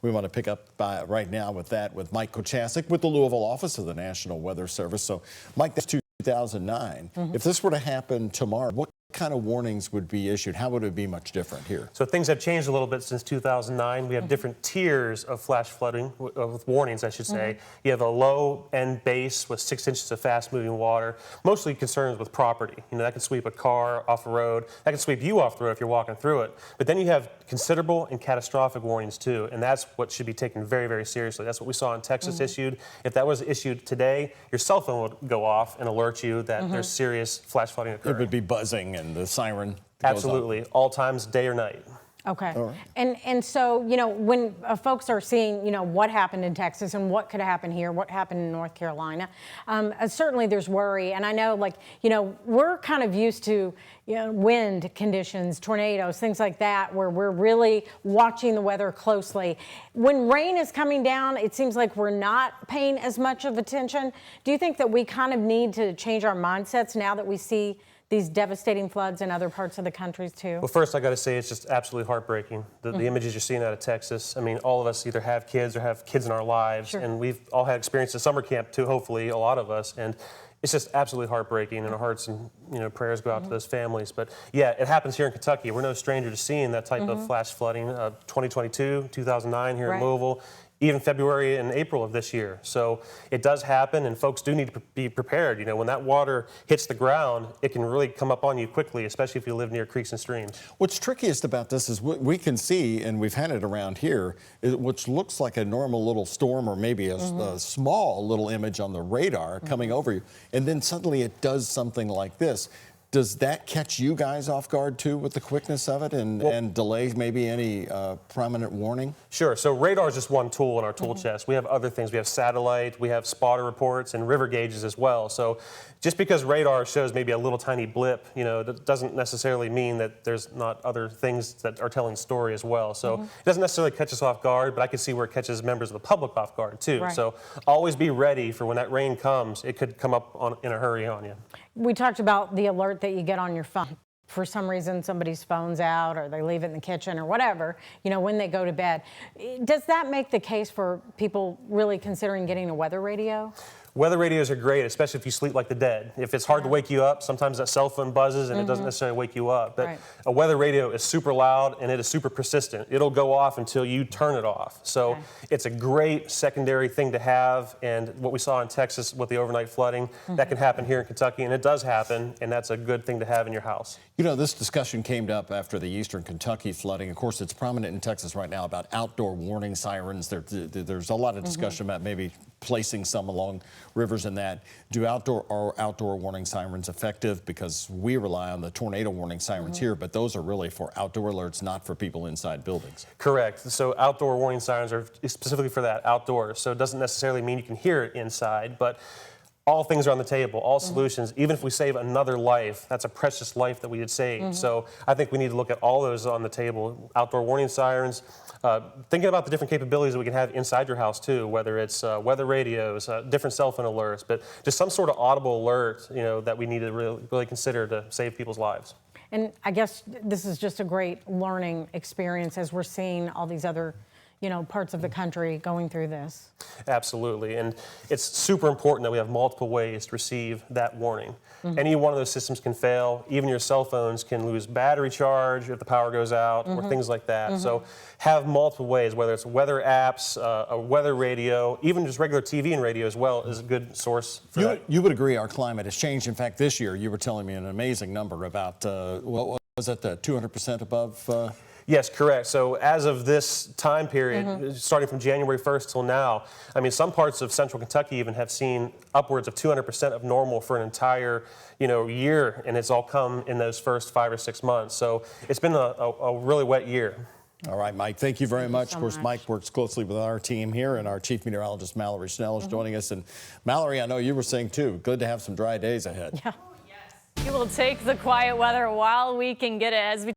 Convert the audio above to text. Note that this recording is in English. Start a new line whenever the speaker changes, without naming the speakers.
We want to pick up right now with that with Mike Kochasic with the Louisville office of the National Weather Service. So, Mike, that's 2009. If this were to happen tomorrow, what kind of warnings would be issued? How would it be much different here?
So things have changed a little bit since 2009. We have different tiers of flash flooding, with warnings, I should say. You have a low end base with 6 inches of fast moving water, mostly concerns with property. You know, that can sweep a car off the road. That can sweep you off the road if you're walking through it. But then you have considerable and catastrophic warnings too, and that's what should be taken very, very seriously. That's what we saw in Texas issued. If that was issued today, your cell phone would go off and alert you that there's serious flash flooding occurring.
It would be buzzing and the siren goes
Absolutely, all times, day or night.
Okay.
All right.
And so, you know, when folks are seeing, you know, what happened in Texas and what could happen here, what happened in North Carolina, certainly there's worry. And I know, like, you know, we're kind of used to, you know, wind conditions, tornadoes, things like that, where we're really watching the weather closely. When rain is coming down, it seems like we're not paying as much of attention. Do you think that we kind of need to change our mindsets now that we see these devastating floods in other parts of the country too?
Well, first I got to say it's just absolutely heartbreaking. The images you're seeing out of Texas. I mean, all of us either have kids or have kids in our lives, and we've all had experience at summer camp too. Hopefully, a lot of us, and it's just absolutely heartbreaking. And our hearts and prayers go out to those families. But yeah, it happens here in Kentucky. We're no stranger to seeing that type of flash flooding. 2022, 2009 here in Louisville. Even February and April of this year. So it does happen, and folks do need to be prepared. You know, when that water hits the ground, it can really come up on you quickly, especially if you live near creeks and streams.
What's trickiest about this is we can see, and we've had it around here, which looks like a normal little storm or maybe a small little image on the radar coming over you, and then suddenly it does something like this. Does that catch you guys off guard too with the quickness of it and delay maybe any prominent warning?
Sure. So radar is just one tool in our tool chest. We have other things. We have satellite, we have spotter reports, and river gauges as well. So just because radar shows maybe a little tiny blip, you know, that doesn't necessarily mean that there's not other things that are telling story as well. So it doesn't necessarily catch us off guard, but I can see where it catches members of the public off guard too. So always be ready for when that rain comes. It could come up in a hurry on you.
We talked about the alert that you get on your phone. For some reason, somebody's phone's out or they leave it in the kitchen or whatever, you know, when they go to bed. Does that make the case for people really considering getting a weather radio?
Weather radios are great, especially if you sleep like the dead. If it's hard to wake you up, sometimes that cell phone buzzes and it doesn't necessarily wake you up. But a weather radio is super loud and it is super persistent. It'll go off until you turn it off. So it's a great secondary thing to have. And what we saw in Texas with the overnight flooding, that can happen here in Kentucky, and it does happen, and that's a good thing to have in your house.
You know, this discussion came up after the eastern Kentucky flooding. Of course, it's prominent in Texas right now about outdoor warning sirens. There's a lot of discussion about maybe placing some along rivers and that. Are outdoor warning sirens effective? Because we rely on the tornado warning sirens here, but those are really for outdoor alerts, not for people inside buildings.
Correct. So outdoor warning sirens are specifically for that, outdoors. So it doesn't necessarily mean you can hear it inside, but all things are on the table, all solutions. Even if we save another life, that's a precious life that we had saved. So I think we need to look at all those on the table. Outdoor warning sirens, thinking about the different capabilities that we can have inside your house too, whether it's weather radios, different cell phone alerts, but just some sort of audible alert, you know, that we need to really consider to save people's lives. And
I guess this is just a great learning experience as we're seeing all these other, you know, parts of the country going through this.
Absolutely, and it's super important that we have multiple ways to receive that warning. Any one of those systems can fail. Even your cell phones can lose battery charge if the power goes out or things like that. So have multiple ways, whether it's weather apps, a weather radio, even just regular TV and radio as well is a good source for that.
You would agree our climate has changed. In fact, this year you were telling me an amazing number about, what was it, 200% above?
Yes, correct. So as of this time period, starting from January 1st till now, I mean, some parts of central Kentucky even have seen upwards of 200% of normal for an entire, year, and it's all come in those first 5 or 6 months. So it's been a really wet year.
All right, Mike, thank you very much. Of course, Mike works closely with our team here, and our chief meteorologist, Mallory Snell, is joining us. And Mallory, I know you were saying, too, good to have some dry days ahead.
Yeah.
We will take the quiet weather while we can get it as we